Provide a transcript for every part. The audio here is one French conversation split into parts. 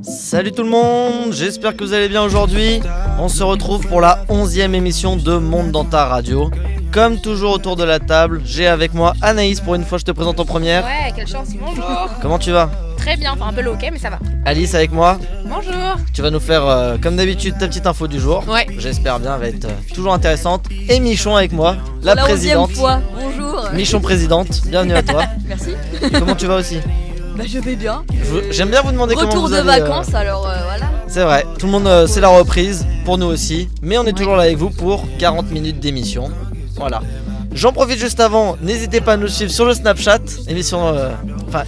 Salut tout le monde, j'espère que vous allez bien aujourd'hui. On se retrouve pour la 11e émission de Monde dans ta radio. Comme toujours autour de la table, j'ai avec moi Anaïs, pour une fois je te présente en première. Ouais, quelle chance, bonjour. Comment tu vas? Très bien, enfin un peu loquet mais ça va. Alice avec moi. Bonjour. Tu vas nous faire comme d'habitude ta petite info du jour. Ouais. J'espère bien, elle va être toujours intéressante. Et Michon avec moi, la présidente. 11e fois, bonjour. Michon présidente, bienvenue à toi. Merci. Et comment tu vas aussi? Bah je vais bien. J'aime bien vous demander comment Retour vous de allez. vacances alors voilà. C'est vrai, tout le monde c'est la reprise, pour nous aussi. Mais on est toujours là avec vous pour 40 minutes d'émission. Voilà. J'en profite juste avant, n'hésitez pas à nous suivre sur le Snapchat.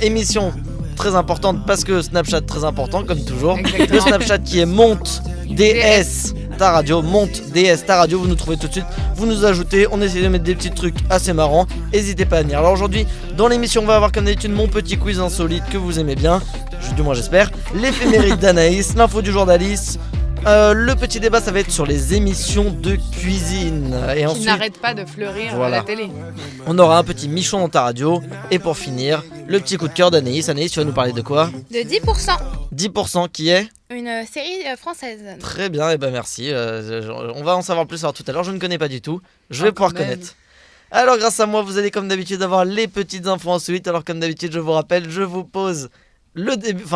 Émission très importante parce que Snapchat très important comme toujours. Exactement. Le Snapchat qui est Monte DS ta radio, Monte DS ta radio, vous nous trouvez tout de suite, vous nous ajoutez, on essaie de mettre des petits trucs assez marrants, n'hésitez pas à venir. Alors aujourd'hui, dans l'émission, on va avoir comme d'habitude mon petit quiz insolite que vous aimez bien, du moins j'espère, l'éphéméride d'Anaïs, l'info du jour d'Alice. Le petit débat, ça va être sur les émissions de cuisine. Et Qui ensuite, n'arrête pas de fleurir Voilà. à la télé. on aura un petit Michon dans ta radio. Et pour finir, le petit coup de cœur d'Anaïs. Anaïs, tu vas nous parler de quoi? De 10%. 10% qui est? Une série française. Très bien, et ben merci. On va en savoir plus tout à l'heure. Je ne connais pas du tout. Je vais pouvoir connaître. Alors, grâce à moi, vous allez comme d'habitude avoir les petites infos insolites. Alors, comme d'habitude, je vous rappelle, je vous pose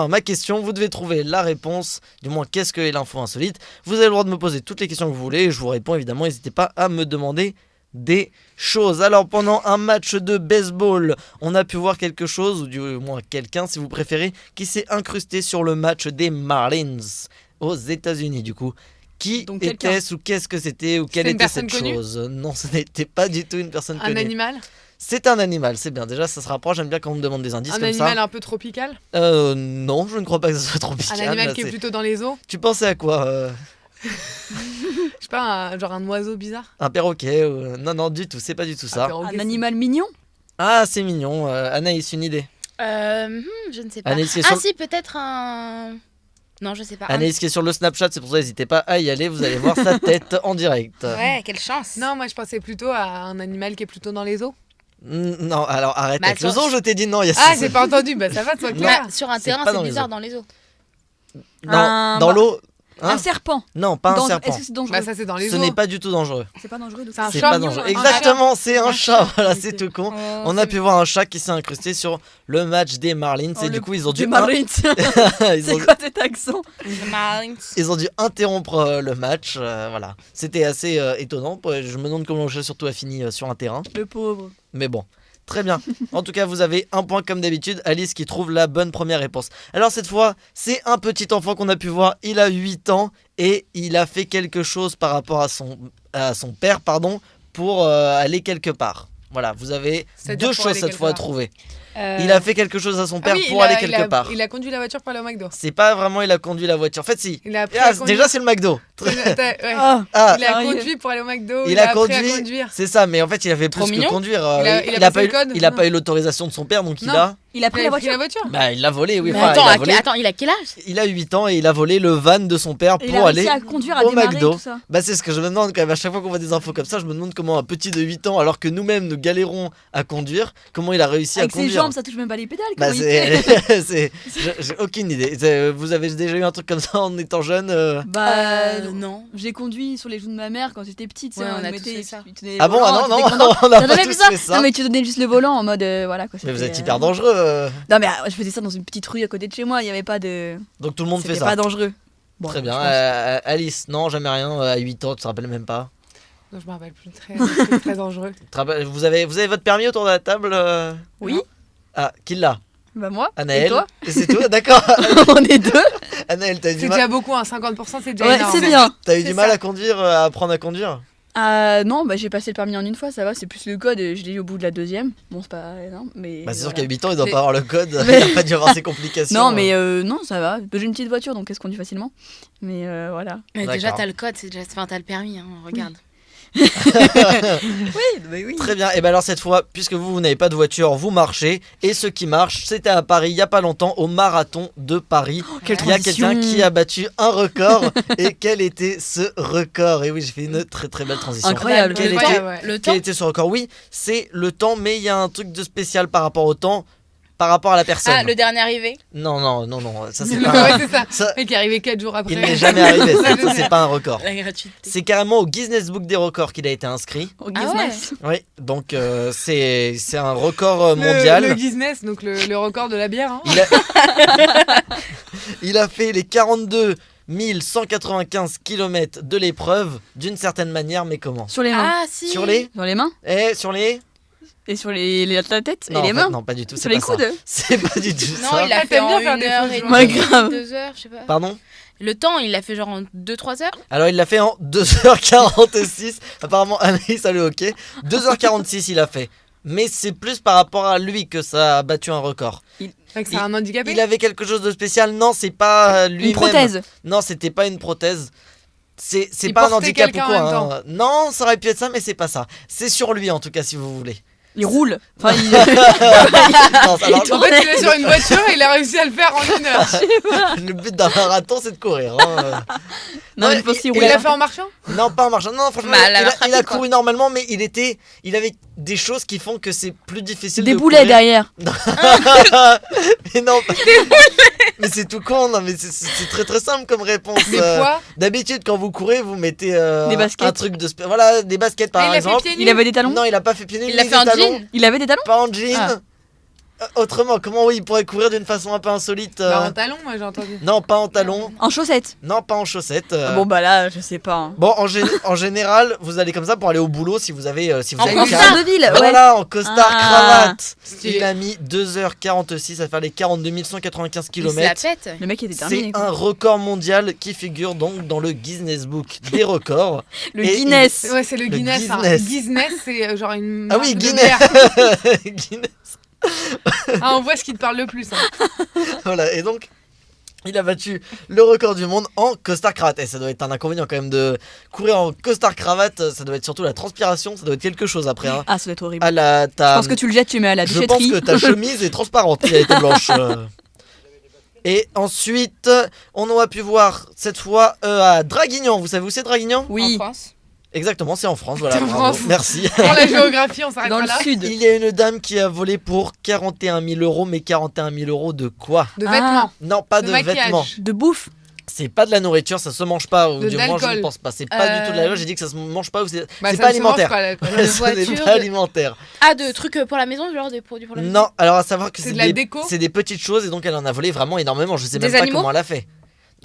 ma question, vous devez trouver la réponse, du moins qu'est-ce que est l'info insolite. Vous avez le droit de me poser toutes les questions que vous voulez et je vous réponds évidemment, n'hésitez pas à me demander des choses. Alors pendant un match de baseball, on a pu voir quelque chose, ou du moins quelqu'un si vous préférez, qui s'est incrusté sur le match des Marlins aux États-Unis du coup. Qui Donc quelqu'un. était-ce ou qu'est-ce que c'était ou quelle C'était une était personne cette connue chose? Non, ce n'était pas du tout une personne Un connue. animal. C'est un animal, c'est bien. Déjà, ça se rapproche. J'aime bien quand on me demande des indices Un comme animal ça. un peu tropical. Non, je ne crois pas que ce soit tropical. Un animal là, qui est c'est- plutôt dans les eaux. Tu pensais à quoi Je sais pas, genre un oiseau bizarre. Un perroquet Non, du tout. C'est pas du tout ça. perroquet, Un animal mignon. Ah, c'est mignon. Anaïs, une idée. Je ne sais pas. Anaïs qui est Ah sur... si, peut-être un... Non, je sais pas. Anaïs qui est sur le Snapchat, c'est pour ça n'hésitez pas à y aller. Vous allez voir sa tête en direct. Ouais, quelle chance. Non, moi je pensais plutôt à un animal qui est plutôt dans les eaux. Non, alors arrête Bah, avec le attends, zoo, je t'ai dit non. Il y a Ah, j'ai pas entendu, bah ça va, toi Non. clair. Bah, sur un c'est terrain, pas c'est dans les bizarre eaux. dans les eaux. Dans l'eau. Hein Un serpent. Non, pas un Dangereux. serpent. Est-ce que c'est dangereux? Bah ça c'est dans les Ce eaux. n'est pas du tout dangereux. C'est pas dangereux de C'est un C'est chat pas mignon, dangereux. un Exactement, c'est un chat. Voilà, c'est Ok. tout con. Oh, On a pu voir un chat qui s'est incrusté sur le match des Marlins et du coup ils ont dû Des Marlins. ils ont- C'est quoi cet accent? Marlins. Ils ont dû interrompre le match, voilà. C'était assez étonnant. Je me demande comment le chat surtout a fini sur un terrain. Le pauvre. Mais bon, très bien. En tout cas, vous avez un point comme d'habitude. Alice qui trouve la bonne première réponse. Alors cette fois, c'est un petit enfant qu'on a pu voir. Il a 8 ans et il a fait quelque chose par rapport à son père, pour aller quelque part. Voilà, vous avez C'est-à-dire deux pour choses aller cette quelque fois à part. trouver. Il a fait quelque chose à son père pour aller quelque part. Il a conduit la voiture pour aller au McDo. C'est pas vraiment il a conduit la voiture. En fait, si. Il a appris Ah, à conduire. déjà, c'est le McDo. Ouais. Ah, Ah, Il a Sérieux conduit pour aller au McDo. Il Il a a appris conduit. à conduire. c'est ça, mais en fait, il avait plus Trop que mignon. conduire. Il a pas passé eu, le code. il a pas eu l'autorisation de son père, donc il Non. a. il a pris Il la a pris voiture. la voiture. Bah, il l'a volé, oui. Mais Enfin, attends, il a volé. il a quel âge? Il a 8 ans et il a volé le van de son père Et il pour a aller réussi à conduire, à au démarrer McDo. tout ça. Bah, c'est ce que je me demande quand même. À chaque fois qu'on voit des infos comme ça, je me demande comment un petit de 8 ans, alors que nous-mêmes nous galérons à conduire, comment il a réussi Avec à ses conduire. jambes, ça touche même pas les pédales. Bah, Comment il fait j'ai aucune idée. Vous avez déjà eu un truc comme ça en étant jeune Bah Non. j'ai conduit sur les joues de ma mère quand j'étais petite. Ouais, ça, on a mettait- tous fait ça. tu tenais Ah le bon, volant, ah tu non, étais non, content. on n'a T'as pas jamais tous fait ça? fait ça. Non mais tu donnais juste le volant en mode voilà quoi. Mais vous c'était, êtes hyper dangereux. Non mais je faisais ça dans une petite rue à côté de chez moi, il y avait pas de. Donc tout le monde fait C'était ça. pas dangereux. Bon, Très je bien. pense. Alice, non, jamais rien. À 8 ans, tu te rappelles même pas. Non, je me rappelle plus. Très, très dangereux. Vous avez votre permis autour de la table Oui. Ah, qui l'a? Bah moi. Anaël. Et toi? Et c'est tout, d'accord. On est deux. Anaël, t'as eu du C'est mal, déjà beaucoup, hein. 50% c'est déjà Ouais, énorme. c'est bien. t'as eu c'est du mal ça. à conduire, à apprendre à conduire? Non, bah j'ai passé le permis en une fois, ça va, c'est plus le code, je l'ai eu au bout de la deuxième. Bon, c'est pas énorme, mais. Bah, c'est sûr voilà. qu'à 8 ans, il doit Mais- pas avoir le code. Mais- Il a pas dû avoir ses complications. Non, mais non, ça va. J'ai une petite voiture donc elle se conduit facilement. Mais voilà. Mais déjà, D'accord. t'as le code, c'est déjà... enfin, t'as le permis, hein, regarde. Oui, mais oui. Très bien. Et ben alors cette fois, puisque vous n'avez pas de voiture, vous marchez. Et ce qui marche, c'était à Paris il y a pas longtemps au marathon de Paris. Quelle Il y a transition. quelqu'un qui a battu un record. Et quel était ce record? Et oui, j'ai fait une très très belle transition. Incroyable. Quel Le était, temps, ouais. le temps. quel était ce record? Oui, c'est le temps, mais il y a un truc de spécial par rapport au temps. par rapport à la personne. Ah, le dernier arrivé. Non, ça c'est Ouais, pas... c'est ça. ça, Mais qui est arrivé 4 jours après. il n'est jamais arrivé, ça c'est pas un record. La gratuité. C'est carrément au Guinness Book des records qu'il a été inscrit. Au Ah Guinness. Oui, donc c'est un record Le mondial. Guinness, donc le record de la bière. Hein. Il a fait les 42 195 km de l'épreuve d'une certaine manière, mais comment? Sur les mains. Ah, si. Sur les... Sur les mains Sur les... et sur la tête Non, et les en fait, mains. non, pas du tout. Sur c'est les pas ça. coudes. C'est pas du tout Non, ça. il a Ah, fait t'aimes en bien faire 1 des heure fausses et joies. Ouais, demie, grave. 2 heures, je sais pas. Pardon? Le temps, il l'a fait genre en 2-3 heures. Alors il l'a fait en 2h46. Apparemment Anaïs a le hockey. 2h46 il a fait. Mais c'est plus par rapport à lui que ça a battu un record. Fait que c'est un handicapé. Il avait quelque chose de spécial. Non, c'est pas lui-même. Une prothèse. Non, c'était pas une prothèse. C'est Il pas un portait handicap ou quelqu'un quoi. en même hein. Non, ça aurait pu être ça, mais c'est pas ça. C'est sur lui en tout cas si vous voulez. Il roule. Enfin, il... Non, alors, En fait, il est sur une voiture et il a réussi à le faire en 1 heure. le but d'un marathon c'est de courir. hein. Non, Ouais, je pense qu'il Il roule. l'a fait en marchant. Non, pas en marchant. Non, franchement, Bah, la il marche a rapide, couru normalement, mais il avait des choses qui font que c'est plus difficile Des de boulets courir. derrière. Mais non, mais c'est tout con, non, mais c'est très très simple comme réponse. Des poids. D'habitude, quand vous courez, vous mettez Des baskets. un truc de voilà, des baskets par Ah, il a fait exemple. pieds nus. Il avait des talons. Non, il a pas fait pieds nus, Il l'a ni fait en des talons, jean. Il avait des talons. pas en jean. Ah. Autrement, comment oui, il pourrait courir d'une façon un peu insolite Bah, en talon, moi j'ai entendu. Non, pas en talons, En chaussettes. non, pas en chaussettes. Bon bah là, je sais pas. hein. Bon, en général, vous allez comme ça pour aller au boulot si vous avez si vous En avez En le costard. cadre. costard de ville. Ouais. Voilà, en costard, Ah. cravate. Stylé. Il a mis 2h46 à faire les 42 195 Il se la km. pète. Le mec était terminé. C'est un record mondial qui figure donc dans le Guinness Book des records. Le Et Guinness. Ouais, c'est le Guinness. hein. Guinness. Guinness, c'est genre une. Ah oui, marque de Guinness. bière. Guinness. Ah, on voit ce qui te parle le plus. Hein. Voilà, et donc il a battu le record du monde en costard cravate. Et ça doit être un inconvénient quand même de courir en costard cravate. Ça doit être surtout la transpiration. Ça doit être quelque chose après. Hein. Ah, ça doit être horrible. À la, Je pense que tu le jettes, tu mets à la Je pense déchetterie. que ta chemise est transparente si elle était blanche. Et ensuite, on a pu voir cette fois à Draguignan. Vous savez où c'est Draguignan? Oui, En France. Exactement, c'est en France. Voilà, C'est en bravo. France. Merci. Pour la géographie, on dans s'arrêtera le là. sud. Il y a une dame qui a volé pour 41 000 euros, mais 41 000 euros de quoi? De Ah. vêtements. Non, pas De de maquillage. vêtements. De bouffe. C'est pas de la nourriture, ça se mange pas, ou De du moins je ne l'alcool. pense pas. C'est pas du tout de l'alcool, j'ai dit que ça se mange pas, ou c'est Bah, c'est ça pas ne se mange alimentaire. pas, l'alcool. De Ce n'est voiture, pas de- alimentaire. Ah, de trucs pour la maison, genre des produits pour la maison. Non, alors à savoir que C'est c'est de la des, déco c'est des petites choses et donc elle en a volé vraiment énormément. Je sais Des même pas animaux comment elle a fait.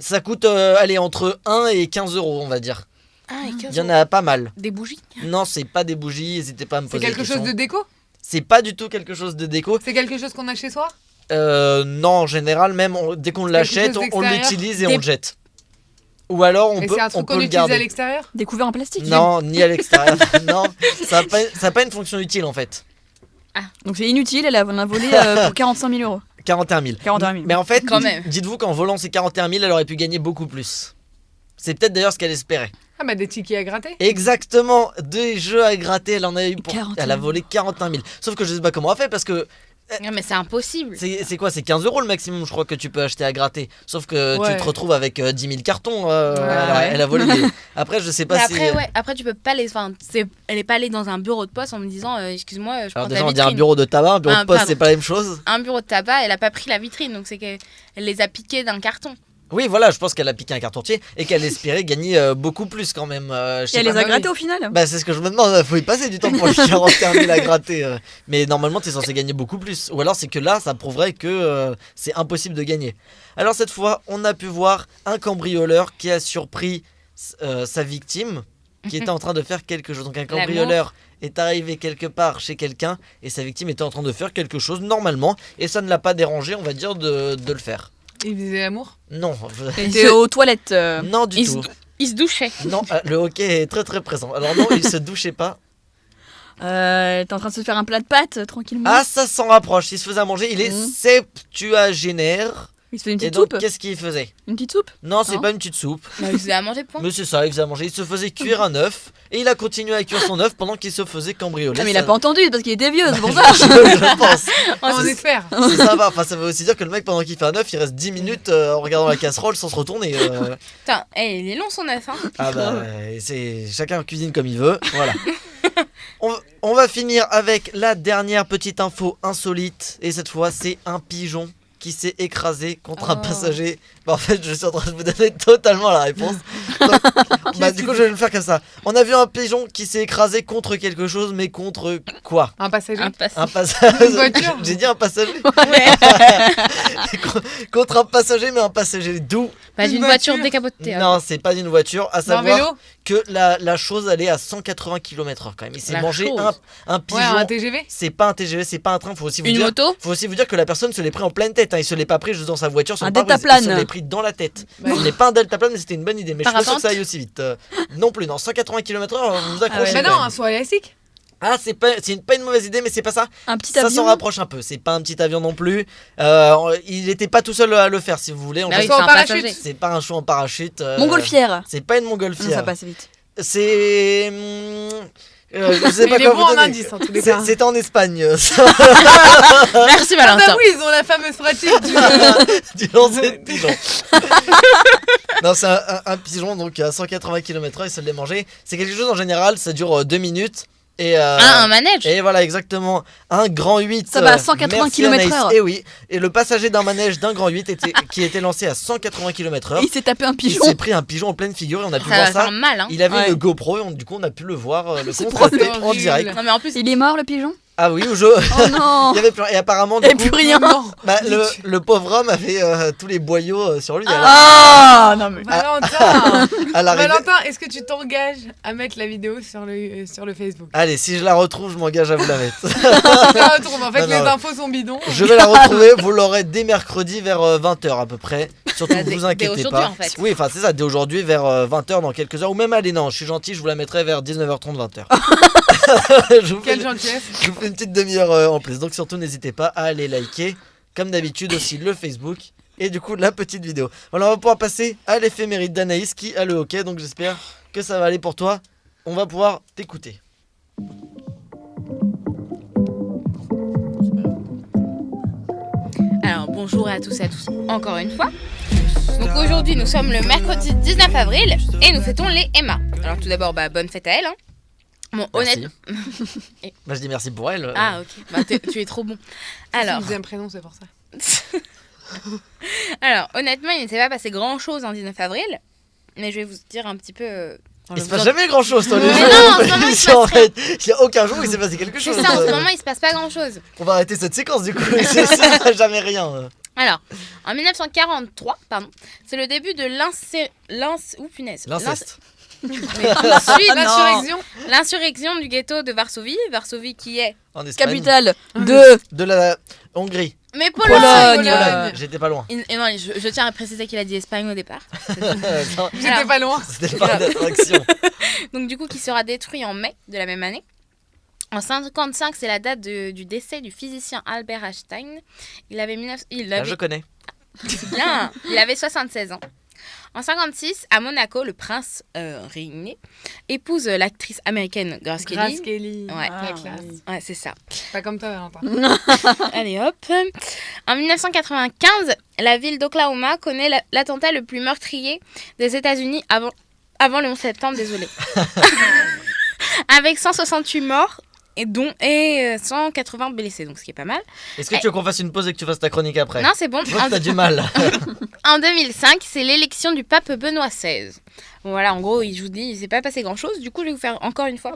Ça coûte, allez, entre 1 et 15 euros, on va dire. Ah, et 15 Il y en a pas mal. Des bougies. Non, c'est pas des bougies, n'hésitez pas à me C'est poser quelque des chose questions. de déco. C'est pas du tout quelque chose de déco. C'est quelque chose qu'on a chez soi. Non, en général, même dès qu'on l'achète, chose on d'extérieur. l'utilise et Des- on le jette. Ou alors on Et peut, c'est un on truc peut qu'on le utilise à garder. l'extérieur. Découvert en plastique. Non, ni à l'extérieur. Non, ça a pas une fonction utile en fait. Donc c'est inutile, elle en a volé pour 45 000 euros. 41 000. 41 000. Mais en fait, Quand même. dites-vous qu'en volant ces 41 000, elle aurait pu gagner beaucoup plus. C'est peut-être d'ailleurs ce qu'elle espérait. Ah bah des tickets à gratter. Exactement, des jeux à gratter, elle en a eu pour. 41 000. Elle a volé 41 000. Sauf que je sais pas comment elle a fait parce que Non, mais c'est impossible. c'est quoi? C'est 15 euros le maximum, je crois, que tu peux acheter à gratter. Sauf que Ouais. tu te retrouves avec 10 000 cartons. Ouais. Elle a volé des. Après, je sais pas Mais si. après, ouais, après, tu peux pas les. Enfin, elle est pas allée dans un bureau de poste en me disant excuse-moi, je prends Alors ta déjà, on dit un vitrine. bureau de tabac, un bureau Ah, de poste, pardon. c'est pas la même chose. Un bureau de tabac, elle a pas pris la vitrine, donc c'est qu'elle les a piqués d'un carton. Oui, voilà, je pense qu'elle a piqué un cartontier et qu'elle espérait gagner beaucoup plus quand même. Je sais Et elle pas. les a bah grattés oui. au final. Bah c'est ce que je me demande, faut y passer du temps pour les 41 000 à gratter. Mais normalement t'es censé gagner beaucoup plus. Ou alors c'est que là ça prouverait que c'est impossible de gagner. Alors cette fois on a pu voir un cambrioleur qui a surpris sa victime qui était en train de faire quelque chose. Donc un cambrioleur est arrivé quelque part chez quelqu'un et sa victime était en train de faire quelque chose normalement et ça ne l'a pas dérangé on va dire de le faire. Il faisait l'amour. Non, Elle était aux toilettes. non du Il se, tout. il se douchait. Non, le hockey est très très présent. Alors non, il se douchait pas. Elle était en train de se faire un plat de pâtes tranquillement. Ah, ça s'en rapproche. Il se faisait à manger. Il est Mhm. septuagénaire. Il se fait une Et petite donc, soupe. qu'est-ce qu'il faisait? Une petite soupe. Non, c'est Non. pas une petite soupe. Bah, il faisait à manger, point. Mais c'est ça, il faisait à manger. Il se faisait cuire un œuf et il a continué à cuire son œuf pendant qu'il se faisait cambrioler. Ah, mais il a Ça- pas entendu parce qu'il était vieux, c'est pour ça. je pense. On espère. C'est ça va. Enfin, ça veut aussi dire que le mec, pendant qu'il fait un œuf, il reste 10 minutes en regardant la casserole sans se retourner. Putain, il est long son œuf, hein. Ah bah, c'est chacun cuisine comme il veut. Voilà. On va finir avec la dernière petite info insolite. Et cette fois, c'est un pigeon qui s'est écrasé contre un Oh. passager. Bah, en fait, je suis en train de vous donner totalement la réponse. Donc, bah, du coup, je vais le faire comme ça. On a vu un pigeon qui s'est écrasé contre quelque chose, mais contre quoi? Un passager. Un passage. Un passager. Une voiture. J'ai dit un passager. Ouais. Contre un passager, mais un passager d'où? Pas Une d'une voiture voiture. décapotée. hein. Non, c'est pas d'une voiture. À D'un savoir vélo. que la chose allait à 180 km/h quand même. Il s'est La mangé chose. un pigeon. Ouais, un TGV. C'est pas un TGV, c'est pas un train. Faut aussi vous Une dire. moto. Faut aussi vous dire que la personne se l'est pris en pleine tête. Hein. Il se l'est pas pris juste dans sa voiture. Sur Un le pare-brise. deltaplane. Il se l'est pris dans la tête. Ouais. Ce n'est pas un deltaplane, mais c'était une bonne idée. Mais je suis pas sûr que Parapente. ça aille aussi vite. Non plus, non. 180 km/h, vous vous accrochez. Bah quand non, même. un saut élastique. Ah, c'est pas une mauvaise idée, mais c'est pas ça. Un petit Ça avion. s'en rapproche un peu. C'est pas un petit avion non plus. Il était pas tout seul à le faire, si vous voulez. En Bah fait, oui, saut c'est en un parachute. passager. c'est pas un show en parachute. Montgolfière. C'est pas une Non, montgolfière. ça passe vite. C'est. Je sais pas Il est quoi bon vous en donner. indice en tous les cas. C'était en Espagne, ça, Merci Ah bah Valentin. oui, ils ont la fameuse pratique du... du lancer de pigeon. Non, c'est un pigeon donc à 180 km/h, il se l'est mangé. C'est quelque chose en général, ça dure 2 minutes. Et, Un manège. et voilà, exactement. Un grand 8. Ça va à 180 merci km/h. Anaïs. Et oui. Et le passager d'un manège d'un grand 8 qui était lancé à 180 km/h. Et il s'est tapé un Il pigeon. s'est pris un pigeon en pleine figure et on a pu Ça voir va ça. faire mal, hein. Il avait Ouais. une GoPro et du coup on a pu le voir, le C'est constater en horrible. direct. Non mais en plus, Il est mort le pigeon. Ah oui, Oh non. il y avait plus rien. Et apparemment, du Et coup, plus rien. Non. bah, le pauvre homme avait tous les boyaux sur lui. Ah non mais. Valentin, À l'arrivée. Valentin, est-ce que tu t'engages à mettre la vidéo sur le Facebook? Allez, si je la retrouve, je m'engage à vous la mettre. Je la retrouve. En fait, Non, non. les infos sont bidons. Je vais la retrouver, vous l'aurez dès mercredi vers 20h à peu près. Surtout, Bah, dès vous inquiétez aujourd'hui, pas. en fait. Oui, enfin c'est ça, dès aujourd'hui vers 20h dans quelques heures. Ou même, allez, non, je suis gentil, je vous la mettrai vers 19h30, 20h. je, vous fais, Quelle gentillesse. je vous fais une petite demi-heure en plus. Donc surtout, n'hésitez pas à aller liker, comme d'habitude aussi le Facebook. Et du coup, la petite vidéo. Voilà, on va pouvoir passer à l'éphéméride d'Anaïs qui a le hockey. Donc j'espère que ça va aller pour toi. On va pouvoir t'écouter. Alors bonjour à tous et à tous encore une fois. Donc aujourd'hui nous sommes le mercredi 19 avril et nous fêtons les Emma. Alors tout d'abord bonne fête à elle. Hein. Bon Merci. honnêtement. Bah, je dis merci pour elle. Ah ok, tu es trop bon. C'est Alors, mon deuxième prénom, c'est pour ça. alors honnêtement il ne s'est pas passé grand chose en 19 avril. Mais je vais vous dire un petit peu... Il se passe jamais grand chose toi les Mais jours. non, en ce moment, il se En passe fait, il y a aucun jour où il s'est passé quelque C'est chose. ça, en ce moment il se passe pas grand chose. On va arrêter cette séquence du coup. C'est jamais rien. Alors, en 1943, pardon, c'est le début de L'inceste. l'insurrection du ghetto de Varsovie. Varsovie qui est... En Espagne. Capitale de. De la Hongrie. Mais Pologne, Pologne. Pologne. J'étais pas loin. Et non, je tiens à préciser qu'il a dit Espagne au départ. Non, J'étais Alors. pas loin. c'était le parc d'attraction. Donc du coup, qui sera détruit en mai de la même année. En 55, c'est la date du décès du physicien Albert Einstein. Il avait, Ah, je connais. bien, il avait 76 ans. En 56, à Monaco, le prince Régnier épouse l'actrice américaine Grace Kelly. Grace Kelly. Ouais. La classe. Ouais, c'est ça. Pas comme toi, Valentin. Allez hop. En 1995, la ville d'Oklahoma connaît l'attentat le plus meurtrier des États-Unis avant le 11 septembre, désolé. Avec 168 morts et 180 blessés, donc ce qui est pas mal. Est-ce que tu veux qu'on fasse une pause et que tu fasses ta chronique après? Non, c'est bon. Je vois que t'as du mal. En 2005, c'est l'élection du pape Benoît XVI. Voilà, en gros, je vous dis, il s'est pas passé grand-chose. Du coup, je vais vous faire encore une fois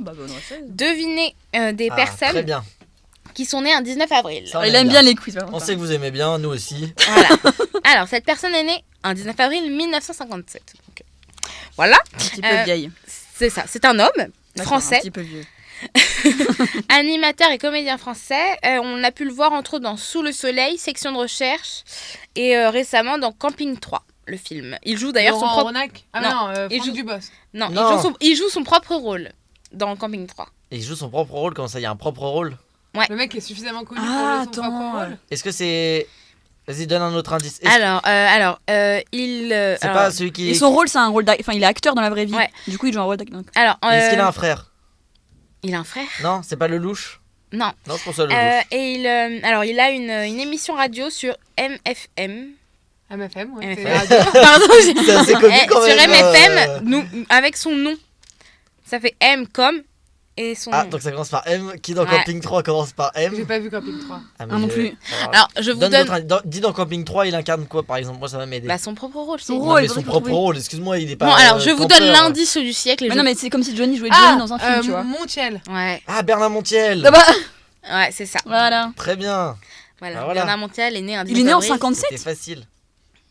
deviner des Ah, Très personnes bien. qui sont nées un 19 avril. Ça, on Il aime bien les quiz. On sait que vous aimez bien, nous aussi. Voilà. Alors, cette personne est née un 19 avril 1957. Donc, voilà, Un petit peu vieille. c'est ça. C'est un homme D'accord, français, Un petit peu vieux. animateur et comédien français. On a pu le voir entre autres dans Sous le soleil, Section de recherche et récemment dans Camping 3, le film. Il joue d'ailleurs son Laurent propre... Ronac. Ah Non, non, il Franck joue- Dubos. Non, Non. il joue son propre rôle dans Camping 3. Et il joue son propre rôle, comment ça, il y a un propre rôle? Le mec est suffisamment connu Ah, pour jouer son propre attends. rôle. Est-ce que c'est Vas-y, donne un autre indice. Il. C'est pas celui qui. Et son rôle, c'est un rôle enfin, il est acteur dans la vraie vie. Ouais. Du coup, il joue un rôle d'acteur. Alors, Est-ce qu'il a un frère? il a un frère? Non, c'est pas le louche. Non. Non, je pense à le louche. Et il a une émission radio sur MFM. MFM, ouais. MFM. c'est- Pardon, C'est assez connu quand sur même. MFM, avec son nom. Ça fait M comme et son Ah, nom. donc ça commence par M. Qui dans Ouais. Camping 3 commence par M? J'ai pas vu Camping 3. Ah, Ah, non plus. Alors, je vous donne Dis dans Camping 3, il incarne quoi par exemple? Moi, ça va m'aider. son propre rôle. Son c'est- Non, rôle, mais faudrait son qu'il propre trouve. rôle, excuse-moi, il est pas. Bon, alors je vous donne campeur. l'indice du siècle. Mais non, mais c'est comme si Johnny jouait Ah, Johnny dans un film, tu vois. Montiel. Ouais, Ah, Bernard Montiel. Ah bah, ouais, c'est ça. voilà. Très bien. Voilà. Ah, voilà. Bernard Montiel est né un 18 Il est né en avril. 57. C'était facile.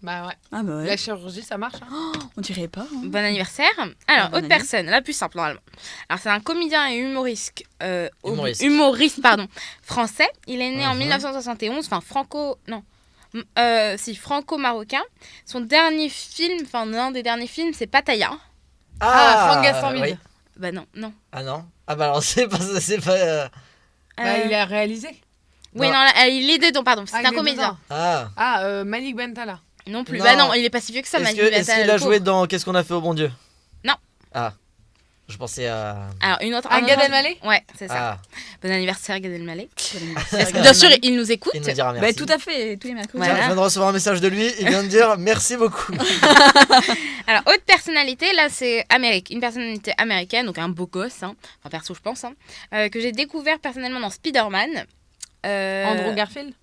Bah ouais. Ah bah ouais. La chirurgie, ça marche. Hein. On dirait pas. hein. Bon anniversaire. Alors, Bon autre personne, la plus simple normalement. Alors, c'est un comédien et humoriste, Humoriste. français. Il est né en Mhm. 1971, enfin franco-marocain. Son dernier film, enfin l'un des derniers films, c'est Pattaya. Franck Gastambide. oui. Bah non. Ah non. Ah bah alors c'est pas. Bah, il a réalisé. Oui, Non. non, là, il est dedans, pardon. C'est Ah, un il est comédien. Ah. Malik Bentala. Non plus. Non. Bah non, il est pas si vieux que ça. Est-ce Manu Bentala, qu'il le a pauvre. joué dans Qu'est-ce qu'on a fait au bon Dieu? Non. Ah. Je pensais à. Alors, une autre. Un Gad Elmaleh. Ouais, c'est ça. Ah. Bon anniversaire, Gad Elmaleh. Gad Bien sûr, il nous écoute. Il nous dira Bah merci. tout à fait, tous les mercredis. Voilà. Tiens, je viens de recevoir un message de lui. Il vient de dire merci beaucoup. Alors, autre personnalité, là, c'est une personnalité américaine, donc un beau gosse, hein. Enfin, perso, je pense, hein, que j'ai découvert personnellement dans Spider-Man. Andrew Garfield.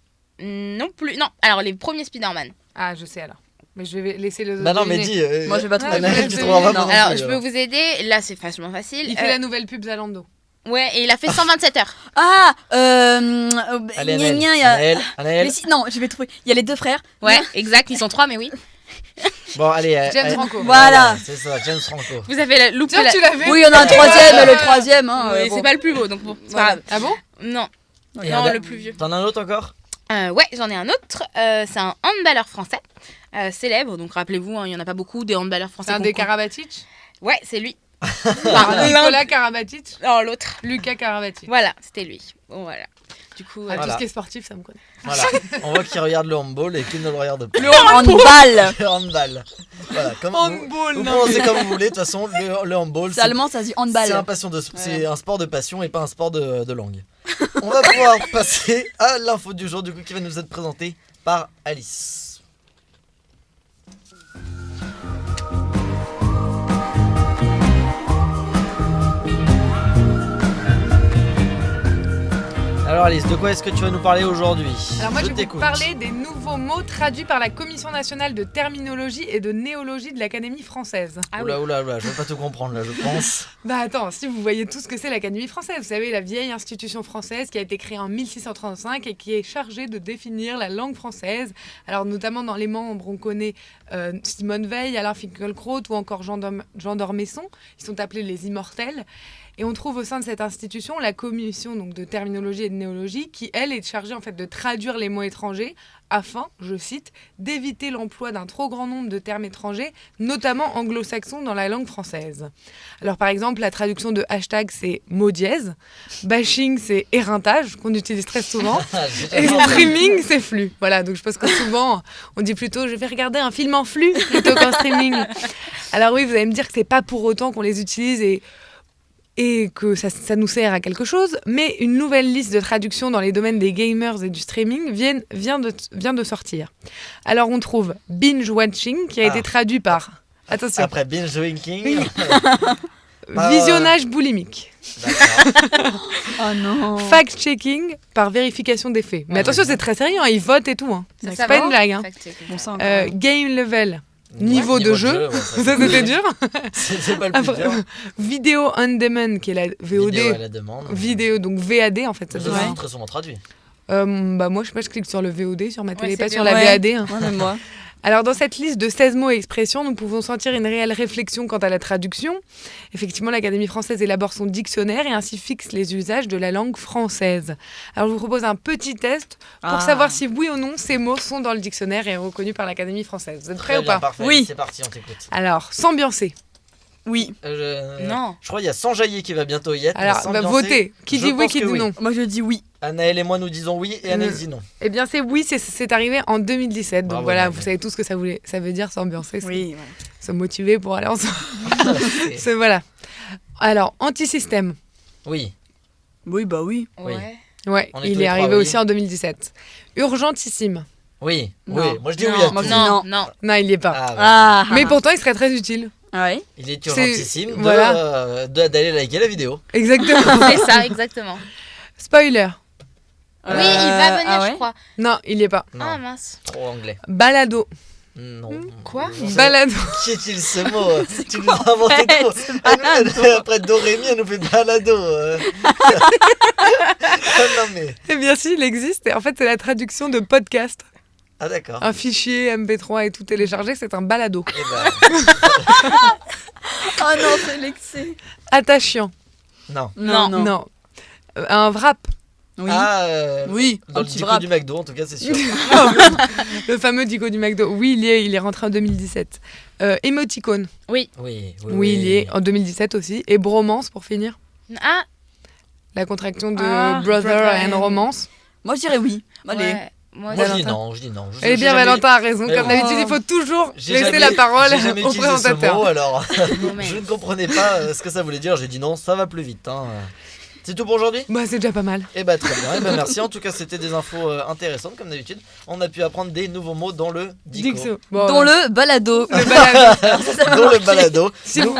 Non plus. Non, alors, les premiers Spider-Man. Ah, je sais alors. Mais je vais laisser les autres. Bah non, mais deviner. dis. Moi, je vais pas trouver. Anaël, tu je trouveras vais- pas. non. Alors, je peux vous aider. Là, c'est vachement facile. Il fait la nouvelle pub Zalando. Ouais, et il a fait 127 heures. Ah Allez, gna, Anaël. gna, il y a- Anaël. Anaël. Mais si, non, je vais trouver. Il y a les deux frères. Ouais, exact. Ils sont 3, mais oui. Bon, allez. James Franco. Voilà. C'est ça, James Franco. Vous avez loupé Tiens, la... tu l'avais. Oui, il y en a un troisième, mais le troisième. Hein, Oui, bon. c'est pas le plus beau, donc bon, c'est pas grave. Ah bon? Non, Et non, un- le plus vieux. T'en as un autre encore? Ouais, j'en ai un autre. C'est un handballeur français célèbre. Donc rappelez-vous, hein, il y en a pas beaucoup des handballeurs français. C'est un des qu'on- Karabatic. Ouais, c'est lui. Nicolas Karabatic. Non, l'autre. Lucas Karabatic. Voilà, c'était lui. Bon, voilà. Du coup, Ah, Voilà. tout ce qui est sportif, ça me connaît. Voilà. On voit qu'il regarde le handball et qu'il ne le regarde pas. Le handball. Le handball. Voilà, comme Handball, vous non, prononcez mais- comme vous voulez. De toute façon, le handball, C'est allemand, ça se dit handball. c'est un sport de passion et pas un sport de langue. On va pouvoir passer à l'info du jour, du coup, qui va nous être présentée par Alice. Alors Alice, de quoi est-ce que tu vas nous parler aujourd'hui? Alors moi, je vais vous t'écoute. parler des nouveaux mots traduits par la Commission nationale de terminologie et de néologie de l'Académie française. Ah oui. Oula, je vais pas tout comprendre là, je pense. Bah attends, si vous voyez tout ce que c'est l'Académie française, vous savez, la vieille institution française qui a été créée en 1635 et qui est chargée de définir la langue française. Alors notamment dans les membres, on connaît Simone Veil, Alain Finkielkraut ou encore Jean d'Ormesson. Ils sont appelés les immortels. Et on trouve au sein de cette institution la commission donc, de terminologie et de néologie qui, elle, est chargée en fait, de traduire les mots étrangers afin, je cite, d'éviter l'emploi d'un trop grand nombre de termes étrangers, notamment anglo-saxons dans la langue française. Alors par exemple, la traduction de hashtag, c'est mot dièse, bashing, c'est éreintage, qu'on utilise très souvent, et streaming, c'est flux. Voilà, donc je pense que souvent, on dit plutôt, je vais regarder un film en flux plutôt qu'en streaming. Alors oui, vous allez me dire que c'est pas pour autant qu'on les utilise et que ça nous sert à quelque chose, mais une nouvelle liste de traductions dans les domaines des gamers et du streaming vient de sortir. Alors on trouve binge watching qui a été traduit par, attention, Après binge drinking. visionnage boulimique, Oh non. fact-checking par vérification des faits. Mais Ouais, attention, ouais. c'est très sérieux, hein, ils votent et tout. Hein. Ça, C'est ça pas va une blague. Hein. Bon sang. Game level, niveau de jeu. ouais, Ça c'était dur. C'est pas le plus Après, dur. Vidéo on demand qui est la VOD. Vidéo à la demande. Vidéo, donc VAD en fait. Ça Ça, se dit. c'est très souvent traduit. Bah moi je sais pas, je clique sur le VOD sur ma télé, Ouais, pas c'est sur bien. la Ouais. VAD. Hein. Ouais, même moi. Alors dans cette liste de 16 mots et expressions, nous pouvons sentir une réelle réflexion quant à la traduction. Effectivement, l'Académie française élabore son dictionnaire et ainsi fixe les usages de la langue française. Alors je vous propose un petit test pour savoir si oui ou non ces mots sont dans le dictionnaire et reconnus par l'Académie française. Vous êtes prêts Très ou bien, pas? parfait. Oui. C'est parti, on t'écoute. Alors, s'ambiancer. Oui. Non. Je crois qu'il y a Sanjaillé qui va bientôt y être. Alors, mais bah, s'ambiancer, votez. Qui je dit oui, pense qui que dit oui. non? Moi, je dis oui. Anaël et moi nous disons oui et Anaïs dit non. Eh bien, c'est arrivé en 2017. Donc Bravo, voilà, Anaël. vous savez tout ce que ça veut dire, s'ambiancer, Oui, voilà. se motiver pour aller ensemble. Voilà. Alors, anti-système. Oui. Oui, bah oui. Oui. Ouais. Ouais, On est tous il les est trois, arrivé oui. aussi en 2017. Urgentissime. Oui. Non. Oui. Moi je dis Non, oui à moi, tout. je dis non, non. non. Non, il n'y est pas. Ah, ouais. Ah, Mais pourtant, il serait très utile. ouais. Il est C'est- urgentissime voilà. d'aller liker la vidéo. Exactement. C'est ça, exactement. Spoiler. Oui, il va venir, ah ouais je crois. Non, il n'y est pas. Non, Ah mince. trop anglais. Balado. Non. Quoi Non, ça- Balado. Qui est-il ce mot Tu nous as inventé de mots. Après Dorémy, elle nous fait balado. Non mais. Eh bien, si, il existe. Et en fait, c'est la traduction de podcast. Ah d'accord. Un fichier MP3 et tout téléchargé, c'est un balado. Eh ben, Oh non, c'est l'excès. Attachant. non. Non, non. Non. Un wrap. Oui. Ah, Oui, dans un le petit dico wrap. du McDo en tout cas c'est sûr. Le fameux Dico du McDo. Oui, il est rentré en 2017. Émoticône. Oui. Oui, Oui, il y est en 2017 aussi. Et bromance pour finir. Ah, La contraction de Ah, brother brother and and- romance. Moi, je dirais oui. Allez. ouais. Moi, Moi je aussi. dis Valentin. non, je dis non. Je- Eh j'ai bien, jamais- Valentin a raison. Mais Comme bon. d'habitude, il faut toujours j'ai laisser jamais- la parole j'ai jamais au utilisé ce présentateur. mot, alors Mais- je ne comprenais pas ce que ça voulait dire. J'ai dit non, ça va plus vite. Hein. C'est tout pour aujourd'hui. Bah, c'est déjà pas mal. Eh bah très bien, eh ben, merci. En tout cas, c'était des infos intéressantes comme d'habitude. On a pu apprendre des nouveaux mots dans le dico. Dixo. Bon, Dans le balado. le balado. Dans le balado. Si Nous-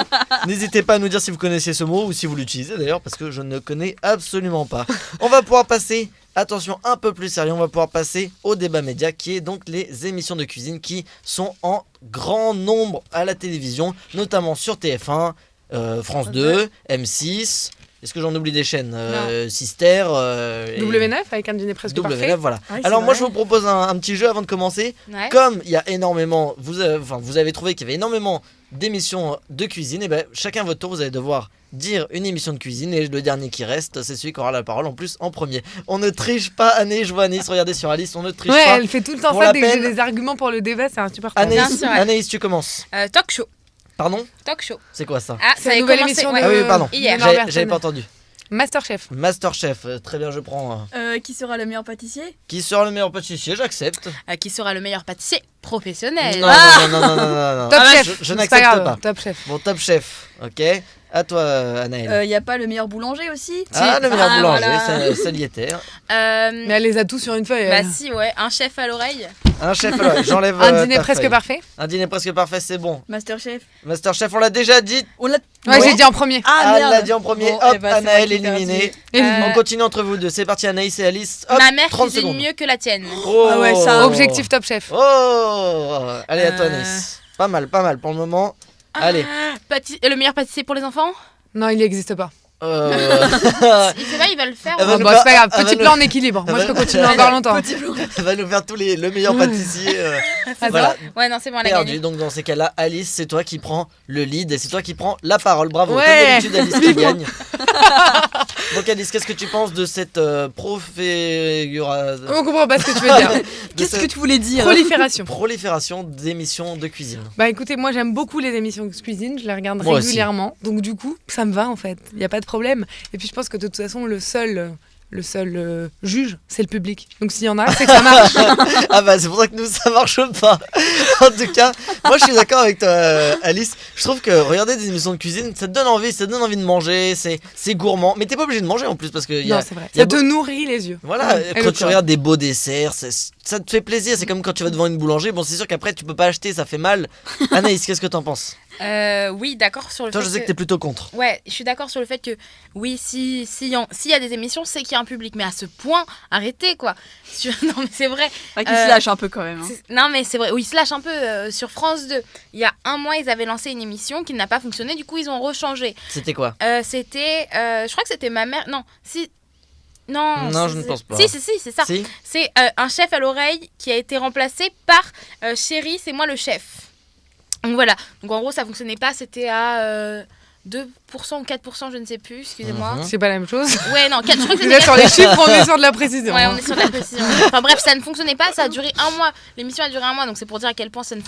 N'hésitez pas à nous dire si vous connaissez ce mot ou si vous l'utilisez d'ailleurs, parce que je ne connais absolument pas. On va pouvoir passer, attention, un peu plus sérieux, on va pouvoir passer au débat média, qui est donc les émissions de cuisine qui sont en grand nombre à la télévision, notamment sur TF1, France 2, M6. Est-ce que j'en oublie des chaînes Sister, et W9 avec un dîner presque W9, parfait. voilà. Ouais, c'est Alors moi vrai. je vous propose un petit jeu avant de commencer. Ouais. Comme il y a énormément, vous avez trouvé qu'il y avait énormément d'émissions de cuisine, et ben chacun à votre tour vous allez devoir dire une émission de cuisine et le dernier qui reste c'est celui qui aura la parole en plus en premier. On ne triche pas, Anaïs, je vois Anaïs, regardez sur Alice, on ne triche Ouais, pas. elle fait tout le temps Pour ça la dès que j'ai peine. des arguments pour le débat, c'est insupportable. Anaïs, Bien sûr, ouais. Anaïs, tu commences. Talk show. Pardon Talk show. C'est quoi ça Ah, C'est ça la a nouvelle commencé, émission ouais. de Ah oui, pardon. Hier. Leonard J'avais Berton. pas entendu. Masterchef. Masterchef, très bien, je prends. Qui sera le meilleur pâtissier Qui sera le meilleur pâtissier? J'accepte. Qui sera le meilleur pâtissier professionnel. Non, non, non, non, non, non, non. Top Ah, chef. je C'est n'accepte grave, pas. Top chef. Bon, top chef, ok. À toi, Anaël. Il n'y a pas le meilleur boulanger aussi Ah, le meilleur Ah, boulanger, voilà. ça y était. Mais elle les a tous sur une feuille. Bah elle. si, ouais. Un chef à l'oreille. Un chef, alors, j'enlève. Un dîner ta presque feuille. parfait. Un dîner presque parfait, c'est bon. Masterchef. Masterchef, on l'a déjà dit. On l'a. Ouais, Non. j'ai dit en premier. Ah, Anne merde. l'a dit en premier. Bon, Hop, eh ben, c'est Anaël moi qui perds. éliminé. Euh, On continue entre vous deux. C'est parti, Anaïs et Alice. Hop, Ma mère 30 cuisine secondes. mieux que la tienne. Oh. Ah ouais, ça. Objectif top chef. Oh. Allez, à toi, Euh. Anaïs. Pas mal pour le moment. Allez. Le meilleur pâtissier pour les enfants. Non, il n'existe pas. Il sait pas, il va le faire. Elle va Oh, nous bah, faire- c'est pas grave. elle va Petit nous- plan en équilibre. Moi, je elle peux va- continuer encore longtemps. Elle va nous faire tous le meilleur pâtissier. Voilà, Ouais, non, c'est bon, elle a perdu. gagné. Donc dans ces cas-là, Alice, c'est toi qui prends le lead et c'est toi qui prends la parole. Bravo. Ouais. Comme d'habitude, Alice qui gagne. Donc Alice, qu'est-ce que tu penses de cette On comprend pas ce que tu veux dire. Qu'est-ce que tu voulais dire Prolifération. prolifération d'émissions de cuisine? Bah écoutez, moi j'aime beaucoup les émissions de cuisine, je les regarde Moi aussi. régulièrement. Donc du coup, ça me va en fait. Il n'y a pas de problème. Et puis je pense que de toute façon, le seul juge, c'est le public. Donc s'il y en a, c'est que ça marche. Ah bah c'est pour ça que nous ça marche pas. En tout cas, moi je suis d'accord avec toi Alice. Je trouve que regarder des émissions de cuisine, ça te donne envie de manger, c'est gourmand. Mais t'es pas obligé de manger en plus parce que y a, Non, c'est vrai. y a Ça te nourrit les yeux. voilà, Et quand le tu corps. regardes des beaux desserts, ça te fait plaisir. C'est comme quand tu vas devant une boulangerie. Bon, c'est sûr qu'après tu peux pas acheter, ça fait mal. Anaïs, qu'est-ce que t'en penses? Oui, d'accord sur le Toi, fait je sais que t'es plutôt contre. Ouais, je suis d'accord sur le fait que oui, s'il y a des émissions, c'est qu'il y a un public. Mais à ce point, arrêtez quoi. Non, mais c'est vrai. Qui se lâche un peu quand même. Hein. Non, mais c'est vrai. Oui, ils se lâchent un peu. Sur France 2, il y a un mois, ils avaient lancé une émission qui n'a pas fonctionné. Du coup, ils ont rechangé. C'était quoi? C'était. Je crois que c'était ma mère. Non, si. Non, Non, je ne pense pas. Si, c'est ça. Si. C'est un chef à l'oreille qui a été remplacé par Chérie, c'est moi le chef. Donc voilà. Donc en gros, ça fonctionnait pas. C'était à 2% ou 4%, je ne sais plus, excusez-moi. C'est pas la même chose. Ouais, non, 4, je crois que c'est Déjà, sur les chiffres, on est sur de la précision. Ouais, on est sur de la précision. Enfin bref, ça ne fonctionnait pas, ça a duré 1 mois. L'émission a duré 1 mois, donc c'est pour dire à quel point ça ne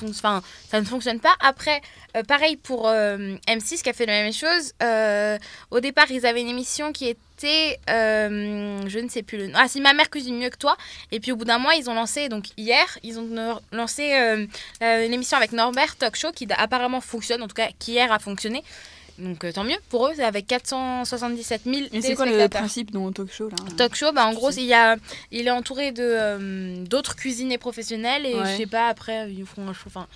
fonctionne pas. Après, pareil pour M6 qui a fait la même chose. Au départ, ils avaient une émission qui était, je ne sais plus le nom. Ah, si ma mère cuisine mieux que toi. Et puis au bout d'un mois, ils ont lancé, donc hier, ils ont lancé une émission avec Norbert Talk Show qui apparemment fonctionne, en tout cas qui hier a fonctionné. Donc tant mieux pour eux, c'est avec 477 000 Mais c'est quoi le principe dans Talk Show là Talk Show, en gros, il est entouré de d'autres cuisiniers professionnels et je sais pas, après, ils font un show. Enfin,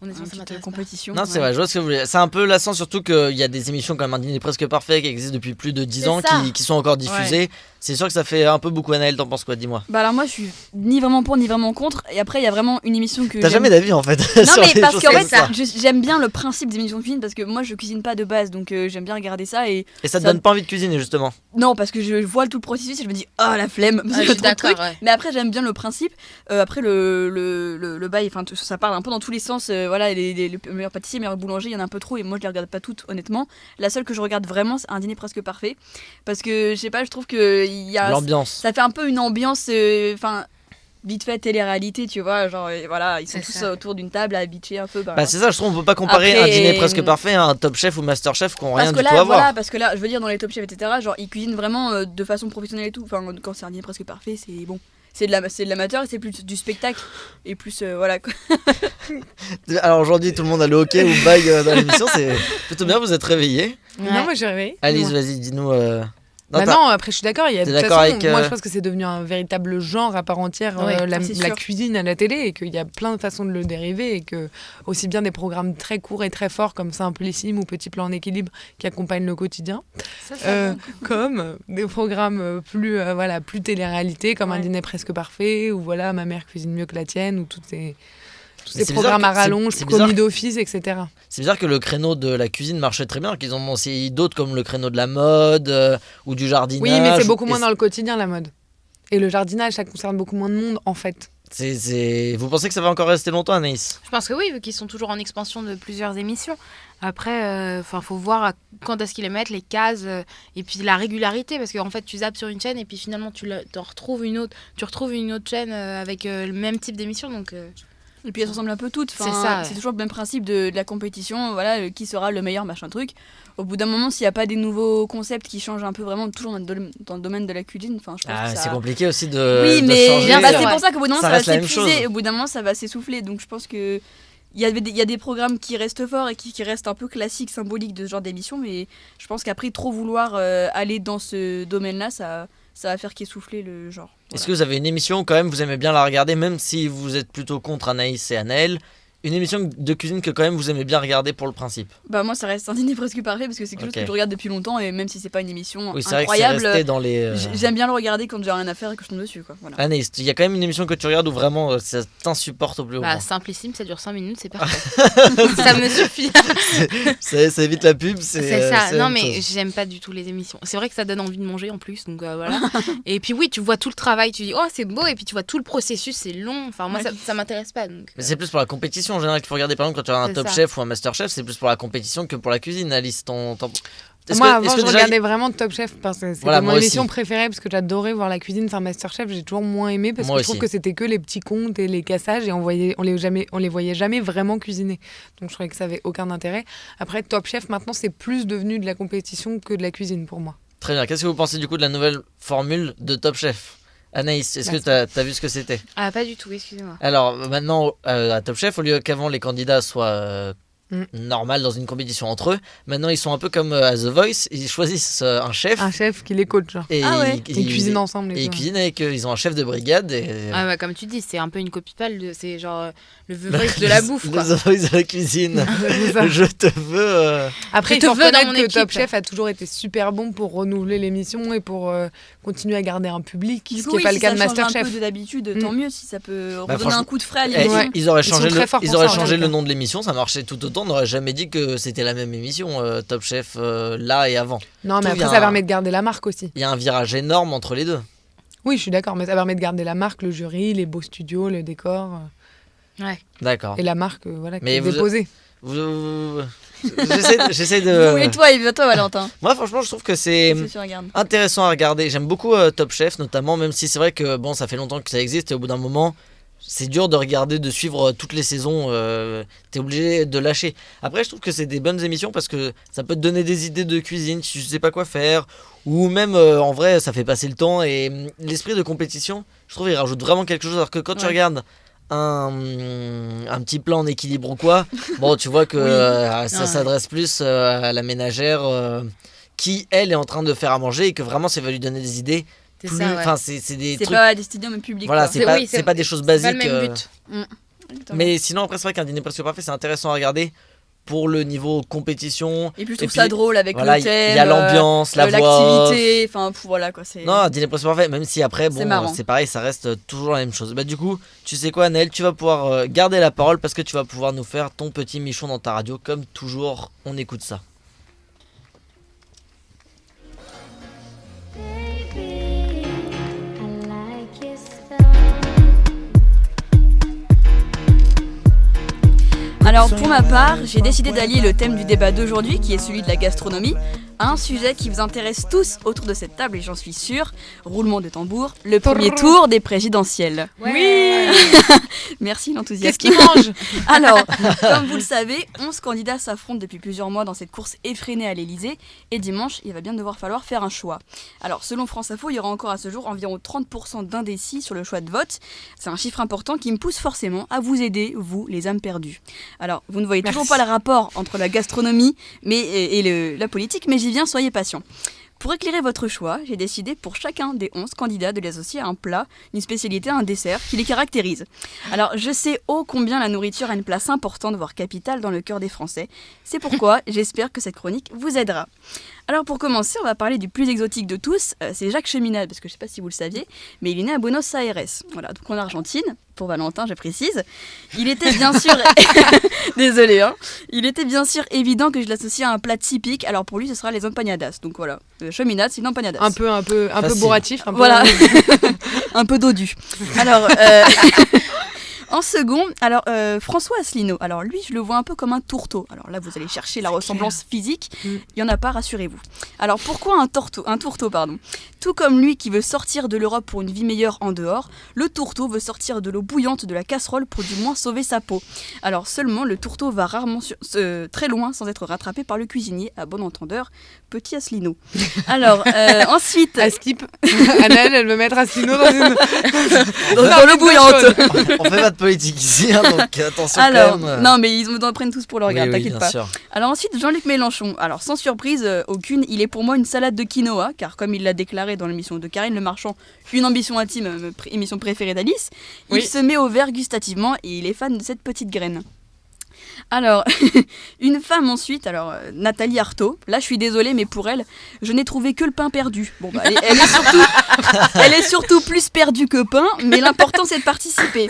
honnêtement, ça m'intéresse pas. Compétition. Non, c'est vrai, je vois ce que vous voulez. C'est un peu lassant, surtout qu'il y a des émissions comme Un Dîner Presque Parfait qui existent depuis plus de 10 ans, qui sont encore diffusées. C'est sûr que ça fait un peu beaucoup. Anaëlle, t'en penses quoi, dis-moi? Bah alors moi je suis ni vraiment pour ni vraiment contre, et après il y a vraiment une émission que T'as jamais d'avis en fait? Non sur mais les parce choses qu'en comme fait ça. j'aime bien le principe des émissions de cuisine, parce que moi je cuisine pas de base, donc j'aime bien regarder ça. Et ça te donne pas envie de cuisiner justement? Non, parce que je vois tout le processus et je me dis oh la flemme, Je suis trop de d'accord, trucs. Mais après j'aime bien le principe. Après le bail, enfin ça parle un peu dans tous les sens. Voilà, les meilleurs pâtissiers, meilleurs boulangers, il y en a un peu trop et moi je les regarde pas toutes honnêtement. La seule que je regarde vraiment c'est Un Dîner Presque Parfait, parce que je sais pas, je trouve que il y a L'ambiance. ça fait un peu une ambiance, enfin vite fait télé-réalité, tu vois, genre voilà, ils sont tous autour d'une table à bitcher un peu. Bah c'est ça, je trouve on peut pas comparer Après, Un Dîner Presque Parfait à un Top Chef ou Master Chef qui ont rien parce du que tout là, à voir. voilà, parce que là, je veux dire dans les Top Chef etc, genre ils cuisinent vraiment de façon professionnelle et tout. Enfin quand c'est Un Dîner Presque Parfait, c'est bon. C'est de l'amateur et c'est plus du spectacle et plus voilà quoi. Alors aujourd'hui tout le monde a le hockey ou bail dans l'émission, c'est plutôt bien, vous êtes réveillés. Non, moi j'ai rêvé. Alice, vas-y, dis-nous. Non, après je suis d'accord, T'es de toute d'accord façon, avec, moi je pense que c'est devenu un véritable genre à part entière, Ouais, la c'est sûr. cuisine à la télé, et qu'il y a plein de façons de le dériver, et que aussi bien des programmes très courts et très forts comme Simplissime ou Petit Plan en équilibre qui accompagnent le quotidien, comme des programmes plus télé-réalité comme Un Dîner Presque Parfait, ou voilà Ma mère cuisine mieux que la tienne, ou tous ces c'est programmes bizarre à rallonge, c'est bizarre commis d'office, etc. C'est bizarre que le créneau de la cuisine marchait très bien, qu'ils en ont essayé d'autres comme le créneau de la mode ou du jardinage. Oui, mais c'est beaucoup moins dans le quotidien la mode. Et le jardinage, ça concerne beaucoup moins de monde en fait. Vous pensez que ça va encore rester longtemps, Anaïs? Je pense que oui, vu qu'ils sont toujours en expansion de plusieurs émissions. Après, faut voir quand est-ce qu'ils les mettent, les cases, et puis la régularité, parce qu'en fait, tu zappes sur une chaîne et puis finalement, tu retrouves une autre chaîne avec le même type d'émission, donc... Et puis elles se ressemblent un peu toutes. Enfin, C'est ça, ouais. C'est toujours le même principe de la compétition. Voilà, qui sera le meilleur machin truc. Au bout d'un moment, s'il n'y a pas des nouveaux concepts qui changent un peu vraiment, toujours dans le domaine de la cuisine, enfin, je pense que ça... C'est compliqué aussi de. Oui, de mais changer. c'est pour ça qu'au bout d'un moment, Ça ça va reste la même s'épuiser. chose. Au bout d'un moment, ça va s'essouffler. Donc je pense que il y a des programmes qui restent forts et qui restent un peu classiques, symboliques de ce genre d'émission. Mais je pense qu'après, trop vouloir aller dans ce domaine-là, ça va faire qu'essouffler le genre. Est-ce que vous avez une émission quand même, vous aimez bien la regarder, même si vous êtes plutôt contre Anaïs et Anaëlle? Une émission de cuisine que quand même vous aimez bien regarder pour le principe? Bah moi ça reste Un Dîner Presque Parfait parce que c'est quelque chose Ok. que je regarde depuis longtemps, et même si c'est pas une émission Oui, c'est vrai que incroyable, c'est resté dans les. j'aime bien le regarder quand j'ai rien à faire et que je tombe dessus quoi. Voilà. Anaïs, il y a quand même une émission que tu regardes où vraiment ça t'insupporte au plus haut point. Simplissime, ça dure 5 minutes, c'est parfait. Ça me suffit. Ça évite la pub, c'est C'est ça. la Non, même mais chose. j'aime pas du tout les émissions. C'est vrai que ça donne envie de manger en plus, donc voilà. Et puis oui, tu vois tout le travail, tu dis oh c'est beau, et puis tu vois tout le processus, c'est long. Enfin moi ça m'intéresse pas. Donc, Mais c'est plus pour la compétition en général qu'il faut regarder. Par exemple, quand tu as un C'est Top ça. Chef ou un Master Chef, c'est plus pour la compétition que pour la cuisine. Alice, Moi, avant, je déjà- regardais vraiment Top Chef parce que c'était Voilà, mon moi aussi. émission préférée, parce que j'adorais voir la cuisine. Enfin, Masterchef, j'ai toujours moins aimé parce Moi que je trouve aussi. que c'était que les petits contes et les cassages, et on les voyait jamais vraiment cuisiner. Donc je trouvais que ça avait aucun intérêt. Après, Top Chef, maintenant, c'est plus devenu de la compétition que de la cuisine pour moi. Très bien. Qu'est-ce que vous pensez du coup de la nouvelle formule de Top Chef? Anaïs, est-ce que t'as vu ce que c'était? ah pas du tout, excusez-moi. Alors maintenant, à Top Chef, au lieu qu'avant les candidats soient normal dans une compétition entre eux, maintenant ils sont un peu comme à The Voice, ils choisissent un chef Un chef qui les coach, genre. et Ah ouais. Ils cuisinent ensemble. et ils tout. cuisinent avec eux. Ils ont un chef de brigade et Ah bah, comme tu dis, c'est un peu une copie-palle, c'est genre le The Voice de la bouffe quoi. The Voice de la cuisine. C'est ça. Je te veux. Après, Je il te faut veux dans reconnaître mon que équipe. Top Chef a toujours été super bon pour renouveler l'émission et pour continuer à garder un public, Du ce coup, qui n'est pas oui, le si cas de ça change Masterchef. un peu de d'habitude, tant mieux si ça peut redonner franchement, un coup de frais à Eh, l'émission. Ouais. ils auraient Ils changé sont très forts pour ils auraient ça, en changé tout le cas. nom de l'émission, ça marchait tout autant. On n'aurait jamais dit que c'était la même émission Top Chef là et avant. Non, mais Tout après, vient- ça permet de garder la marque aussi. Il y a un virage énorme entre les deux. Oui, je suis d'accord, mais ça permet de garder la marque, le jury, les beaux studios, le décor Ouais. D'accord. et la marque voilà, qui Mais est vous- déposée. Vous J'essaie de... Et toi, Valentin. Moi, franchement, je trouve que c'est Qu'est-ce que tu regardes ? intéressant à regarder. J'aime beaucoup Top Chef, notamment, même si c'est vrai que bon, ça fait longtemps que ça existe et au bout d'un moment, c'est dur de regarder, de suivre toutes les saisons. T'es obligé de lâcher. Après, je trouve que c'est des bonnes émissions parce que ça peut te donner des idées de cuisine si tu sais pas quoi faire. Ou même, en vrai, ça fait passer le temps. Et l'esprit de compétition, je trouve, il rajoute vraiment quelque chose. Alors que quand tu regardes un petit plat en équilibre ou quoi, bon, tu vois que ça s'adresse plus à la ménagère qui, elle, est en train de faire à manger et que vraiment, ça va lui donner des idées. C'est ça, ouais. Enfin, c'est des C'est trucs. pas des studios même publics. Voilà, quoi. c'est pas des choses C'est pas basiques. le même but. Exactement. Mais sinon, après, c'est vrai qu'un dîner presque parfait, c'est intéressant à regarder pour le niveau compétition. Et puis je trouve Et ça puis, drôle avec voilà, le thème. il y a l'ambiance, la voix off. l'activité. Enfin, voilà quoi. C'est... Non, un dîner presque parfait, même si après, C'est bon, marrant. c'est pareil, ça reste toujours la même chose. Bah, du coup, tu sais quoi, Naël, tu vas pouvoir garder la parole parce que tu vas pouvoir nous faire ton petit michon dans ta radio. Comme toujours, on écoute ça. Alors pour ma part, j'ai décidé d'allier le thème du débat d'aujourd'hui, qui est celui de la gastronomie, à un sujet qui vous intéresse tous autour de cette table, et j'en suis sûre, roulement de tambour, le premier tour des présidentielles. Oui. Merci l'enthousiasme. Qu'est-ce qu'ils mangent? Alors, comme vous le savez, 11 candidats s'affrontent depuis plusieurs mois dans cette course effrénée à l'Elysée, et dimanche, il va bien devoir falloir faire un choix. Alors, selon France Info, il y aura encore à ce jour environ 30% d'indécis sur le choix de vote. C'est un chiffre important qui me pousse forcément à vous aider, vous, les âmes perdues. Alors, vous ne voyez toujours pas le rapport entre la gastronomie et la politique, mais j'y viens, soyez patients. Pour éclairer votre choix, j'ai décidé pour chacun des 11 candidats de l'associer à un plat, une spécialité, un dessert qui les caractérise. Alors, je sais ô combien la nourriture a une place importante, voire capitale, dans le cœur des Français. C'est pourquoi j'espère que cette chronique vous aidera. Alors pour commencer, on va parler du plus exotique de tous, c'est Jacques Cheminade, parce que je ne sais pas si vous le saviez, mais il est né à Buenos Aires, voilà, donc en Argentine, pour Valentin je précise. Il était bien sûr, désolé, hein, il était bien sûr évident que je l'associe à un plat typique, alors pour lui ce sera les empanadas, donc voilà, Cheminade c'est une empanadas. Un peu Facile. bourratif. Un peu Voilà, un peu dodu. Alors, en second, alors François Asselineau. Alors lui, je le vois un peu comme un tourteau. Alors là, vous allez chercher la ressemblance physique. Il y en a pas, rassurez-vous. Alors pourquoi un tourteau, pardon. Tout comme lui qui veut sortir de l'Europe pour une vie meilleure en dehors, le tourteau veut sortir de l'eau bouillante de la casserole pour du moins sauver sa peau. Alors seulement, le tourteau va rarement très loin sans être rattrapé par le cuisinier, à bon entendeur, petit Asselineau. Alors ensuite, à skip. Anaël, elle veut mettre Asselineau dans une... dans l'eau bouillante. On fait pas de politique ici, hein, donc attention Alors, quand même. non mais ils en prennent tous pour le regard, Oui, t'inquiète bien pas. sûr. Alors ensuite, Jean-Luc Mélenchon. Alors sans surprise aucune, il est pour moi une salade de quinoa, car comme il l'a déclaré dans l'émission de Karine Le Marchand, une ambition intime, émission préférée d'Alice, il se met au vert gustativement et il est fan de cette petite graine. Alors, une femme ensuite, alors Nathalie Arthaud, là je suis désolée mais pour elle, je n'ai trouvé que le pain perdu. Bon bah elle est surtout plus perdue que pain, mais l'important c'est de participer.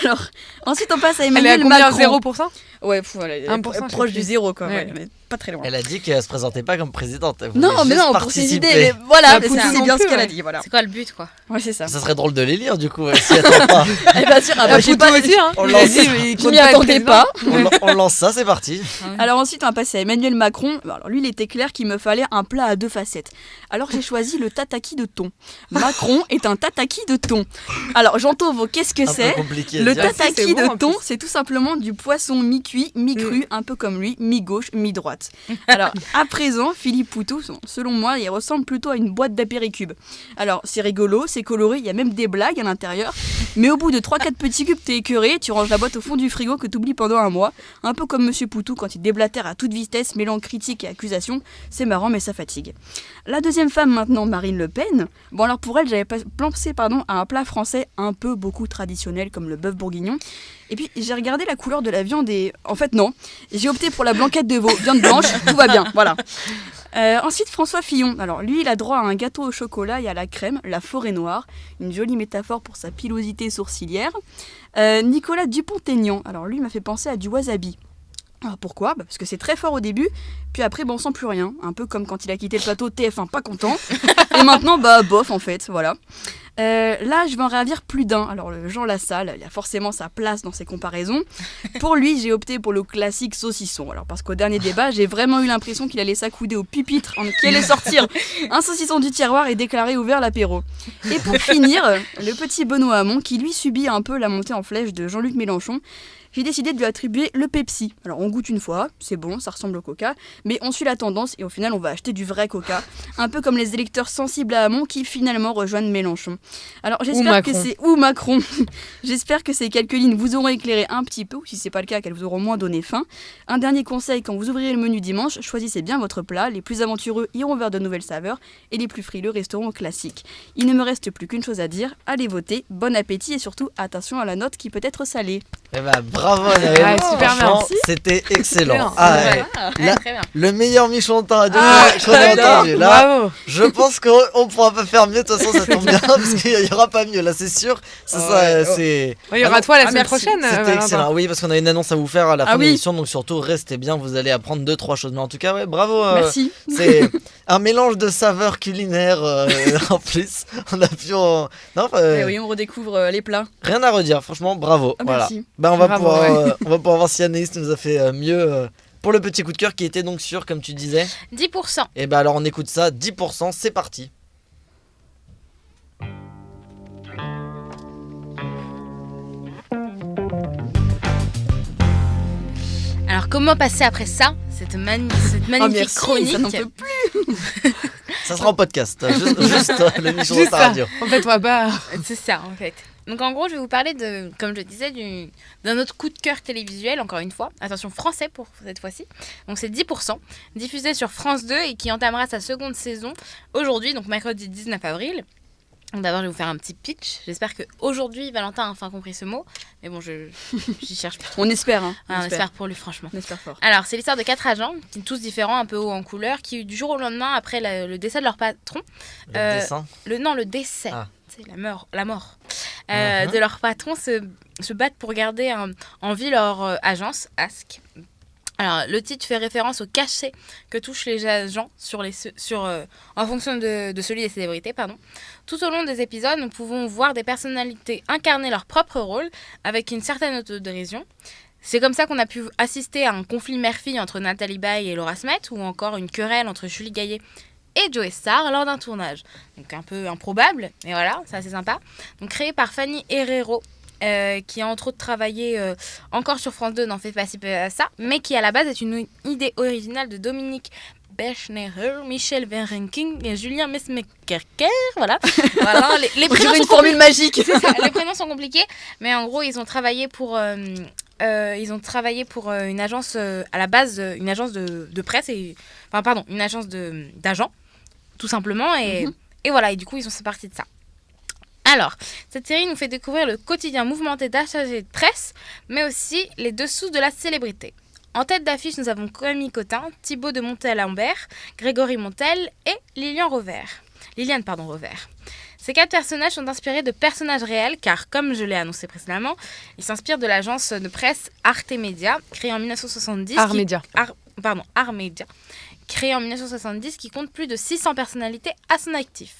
Alors, ensuite on passe à Elle est à Emmanuel combien? Macron. 0%? Ouais, elle est 1%, proche je du sais zéro quoi, Ouais. ouais, mais pas très loin. Elle a dit qu'elle se présentait pas comme présidente. Elle Non, voulait mais juste non, pour ses participer. idées, mais voilà, Bah, mais Poutou c'est non bien plus, ce qu'elle a ouais. dit, voilà. C'est quoi le but, quoi? Ouais, c'est ça. Ça serait drôle de les lire du coup, si attend pas. Eh bien sûr, ah bah, j'ai Poutou pas aussi, hein. On Il a lance. dit, mais il Je compte m'y pas être attendais président. pas. On lance ça, c'est parti. Alors ensuite, on va passer à Emmanuel Macron. Alors lui, il était clair qu'il me fallait un plat à deux facettes. Alors j'ai choisi le tataki de thon. Macron est un tataki de thon. Alors j'entends qu'est-ce que Un peu c'est? compliqué à Le dire. tataki C'est bon, de en thon, plus. c'est tout simplement du poisson mi-cuit, mi-cru, un peu comme lui, mi-gauche, mi-droite. Alors, à présent, Philippe Poutou, selon moi, il ressemble plutôt à une boîte d'apéricubes. Alors, c'est rigolo, c'est coloré, il y a même des blagues à l'intérieur, mais au bout de 3-4 petits cubes, t'es écœuré, tu ranges la boîte au fond du frigo que t'oublies pendant un mois, un peu comme Monsieur Poutou quand il déblatère à toute vitesse, mêlant critique et accusation. C'est marrant, mais ça fatigue. La deuxième femme maintenant, Marine Le Pen. Bon alors pour elle, j'avais pensé à un plat français un peu beaucoup traditionnel comme le bœuf bourguignon. Et puis j'ai regardé la couleur de la viande et en fait non, j'ai opté pour la blanquette de veau, viande blanche, tout va bien, voilà. Ensuite François Fillon, alors lui il a droit à un gâteau au chocolat et à la crème, la forêt noire, une jolie métaphore pour sa pilosité sourcilière. Nicolas Dupont-Aignan, alors lui il m'a fait penser à du wasabi. Alors pourquoi ? Parce que c'est très fort au début, puis après on sent plus rien, un peu comme quand il a quitté le plateau TF1 pas content, et maintenant bof en fait, voilà. Là je vais en ravir plus d'un, alors le Jean Lassalle, il a forcément sa place dans ces comparaisons. Pour lui j'ai opté pour le classique saucisson, alors parce qu'au dernier débat j'ai vraiment eu l'impression qu'il allait s'accouder au pupitre qui allait sortir un saucisson du tiroir et déclarer ouvert l'apéro. Et pour finir, le petit Benoît Hamon qui lui subit un peu la montée en flèche de Jean-Luc Mélenchon. J'ai décidé de lui attribuer le Pepsi. Alors on goûte une fois, c'est bon, ça ressemble au Coca, mais on suit la tendance et au final on va acheter du vrai Coca, un peu comme les électeurs sensibles à Hamon qui finalement rejoignent Mélenchon. Alors j'espère que c'est ou Macron. J'espère que ces quelques lignes vous auront éclairé un petit peu, ou si c'est pas le cas, qu'elles vous auront moins donné faim. Un dernier conseil, quand vous ouvrirez le menu dimanche, choisissez bien votre plat. Les plus aventureux iront vers de nouvelles saveurs et les plus frileux resteront au classique. Il ne me reste plus qu'une chose à dire, allez voter, bon appétit et surtout attention à la note qui peut être salée. Eh ben, bravo Anaël. Ouais, super, Franchement, merci. c'était excellent. Excellent. Ah, Ouais. ouais. Là, Très bien. le meilleur Michon de ta radio Ah, qu'on ait entendu. Là, Bravo. je pense qu'on pourra pas faire mieux. De toute façon, ça tombe bien parce qu'il y aura pas mieux. Là, c'est sûr. C'est ça. C'est. Il y aura toi la semaine merci. prochaine. C'était Valentin. excellent. Oui, parce qu'on a une annonce à vous faire à la fin de oui. l'émission. Donc surtout, restez bien. Vous allez apprendre 2-3 choses. Mais en tout cas, ouais, bravo. Merci. C'est un mélange de saveurs culinaires en plus. On a pu. Non, Eh oui, on redécouvre les plats. rien à redire. Franchement, bravo. Ah, Voilà. merci. Ben, on va Bravo, pouvoir voir si Anaïs nous a fait mieux pour le petit coup de cœur qui était donc sur, comme tu disais. 10%. Et ben alors on écoute ça, 10%, c'est parti. Alors, comment passer après ça, cette magnifique merci, chronique ça n'en peut plus. Ça sera en podcast, juste l'émission de Juste ta ça. radio. En fait, on va pas. C'est ça, en fait. Donc, en gros, je vais vous parler de, comme je disais, d'un autre coup de cœur télévisuel, encore une fois. Attention, français pour cette fois-ci. Donc, c'est 10%, diffusé sur France 2 et qui entamera sa seconde saison aujourd'hui, donc mercredi 19 avril. Donc, d'abord, je vais vous faire un petit pitch. J'espère qu'aujourd'hui, Valentin a enfin compris ce mot. Mais bon, j'y cherche plus. On espère, hein. On espère pour lui, franchement. On espère fort. Alors, c'est l'histoire de 4 agents, tous différents, un peu hauts en couleur, qui, du jour au lendemain, après le décès de leur patron, Le dessin. le décès, Ah. c'est la mort Mhm. de leur patron, se battent pour garder en vie leur agence, Ask. Alors, le titre fait référence au cachet que touchent les agents en fonction de celui des célébrités. Tout au long des épisodes, nous pouvons voir des personnalités incarner leur propre rôle avec une certaine autodérision. C'est comme ça qu'on a pu assister à un conflit mère-fille entre Nathalie Baye et Laura Smet, ou encore une querelle entre Julie Gaillet et Joey Starr lors d'un tournage. Donc un peu improbable, mais voilà, c'est assez sympa. Donc créé par Fanny Herrero, qui a entre autres travaillé encore sur France 2, n'en fait pas si peu à ça, mais qui à la base est une idée originale de Dominique Bechnerer, Michel Verrenking et Julien Mesmekerker. Voilà. Voilà, les On prénoms dirait une sont formule magique. c'est ça, les prénoms sont compliqués, mais en gros, ils ont travaillé pour une agence, à la base, une agence de presse, une agence d'agents, tout simplement, et voilà, et du coup, ils sont partis de ça. Alors, cette série nous fait découvrir le quotidien mouvementé d'attachés de presse, mais aussi les dessous de la célébrité. En tête d'affiche, nous avons Camille Cotin, Thibaut de Montel-Ambert, Grégory Montel et Liliane Rover. Ces 4 personnages sont inspirés de personnages réels car, comme je l'ai annoncé précédemment, ils s'inspirent de l'agence de presse Arte Media, créée en 1970. Art Media. Art Media, créée en 1970, qui compte plus de 600 personnalités à son actif.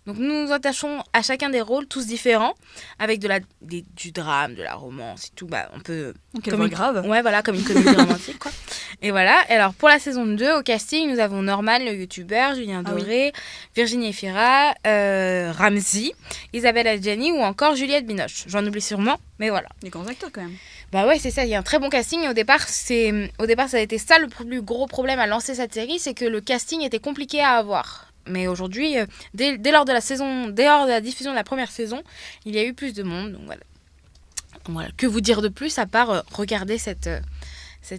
Donc nous nous attachons à chacun des rôles, tous différents, avec du drame, de la romance et tout. On peut... Comme grave. Ouais, voilà, comme une comédie romantique, quoi. Et voilà. Et alors, pour la saison 2, au casting, nous avons Norman, le youtubeur, Julien Doré, Virginie Efira, Ramsey, Isabelle Adjani ou encore Juliette Binoche. J'en oublie sûrement, mais voilà. Les grands acteurs, quand même. Bah ouais, c'est ça, il y a un très bon casting. Et au départ, ça a été ça le plus gros problème à lancer cette série, c'est que le casting était compliqué à avoir. Mais aujourd'hui, dès lors de la diffusion de la première saison, il y a eu plus de monde. Donc voilà. Que vous dire de plus à part regarder cette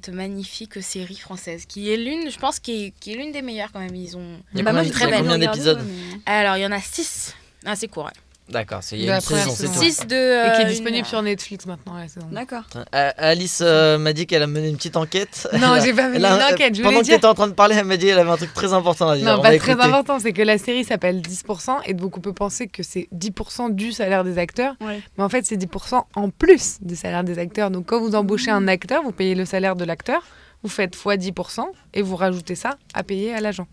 magnifique série française qui est l'une, je pense, qui est l'une des meilleures quand même. Ils ont Il y a très belle. combien d'épisodes? Alors, il y en a 6. Ah, c'est court. Ouais. D'accord, il y De a la une première saison, c'est saison. tout. 6 de. Et qui est une disponible heure. sur Netflix maintenant, la saison. D'accord. Alice m'a dit qu'elle a mené une petite enquête. Non, Elle a- j'ai pas mené elle a- une enquête, je Pendant voulais que dire. t'étais en train de parler, elle m'a dit qu'elle avait un truc très important à dire. Non, On pas va très écouter. important, c'est que la série s'appelle 10% et donc on peut penser que c'est 10% du salaire des acteurs, Ouais. mais en fait c'est 10% en plus du salaire des acteurs. Donc quand vous embauchez un acteur, vous payez le salaire de l'acteur, vous faites x 10% et vous rajoutez ça à payer à l'agent.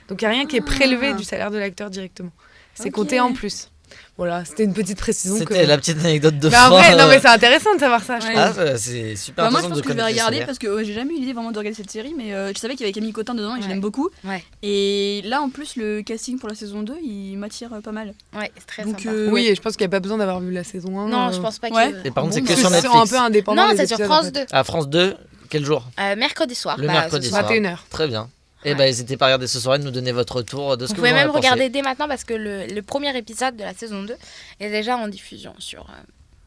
Donc il n'y a rien qui est prélevé du salaire de l'acteur directement. C'est Ok. compté en plus. Voilà, c'était une petite précision. C'était la petite anecdote de Mais fin. en vrai, non mais c'est intéressant de savoir ça, je Ouais. trouve. C'est super Bah, moi, intéressant je pense de que je vais connaître les regarder salaires. parce que j'ai jamais eu l'idée vraiment de regarder cette série, mais je savais qu'il y avait Camille Cotin dedans et je Ouais. l'aime beaucoup. Ouais. Et là, en plus, le casting pour la saison 2, il m'attire pas mal. Ouais, c'est très Donc, sympa. Oui, et je pense qu'il n'y a pas besoin d'avoir vu la saison 1. Non, je pense pas Ouais. que. Et par contre, Bon, c'est bah, que sur Ils sont un Netflix. peu indépendants. Non, les c'est sur épisodes, France en fait. 2. À France 2, quel jour? Mercredi soir. Le Bah, mercredi ce soir. 21h. Très bien. Et Ouais. bah, n'hésitez pas à regarder ce soir et de nous donner votre retour de ce Vous que pouvez vous en même avez pensé. regarder dès maintenant parce que le premier épisode de la saison 2 est déjà en diffusion sur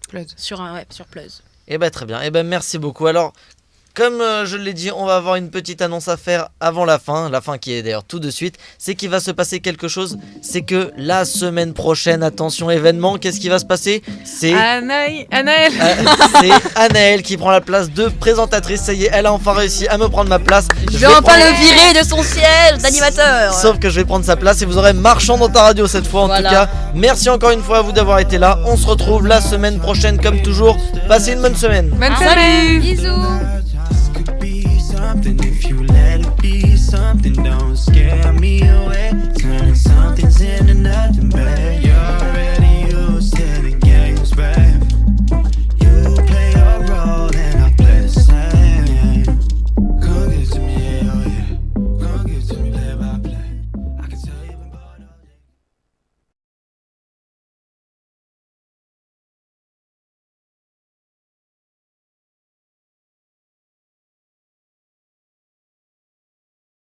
Plus. sur Plus. Et bah, très bien. Et bah, merci beaucoup. Alors, comme je l'ai dit, on va avoir une petite annonce à faire avant la fin qui est d'ailleurs tout de suite. C'est qu'il va se passer quelque chose. C'est que la semaine prochaine, attention événement, qu'est-ce qui va se passer? C'est Anaël. c'est Anaël qui prend la place de présentatrice. Ça y est, elle a enfin réussi à me prendre ma place. Je vais enfin le virer de son siège d'animateur. Sauf que je vais prendre sa place et vous aurez Marchand dans ta radio cette fois. En Voilà. tout cas, merci encore une fois à vous d'avoir été là. On se retrouve la semaine prochaine comme toujours. Passez une bonne semaine. Bonne Ah, semaine. Bisous. Could be something if you let it be something. Don't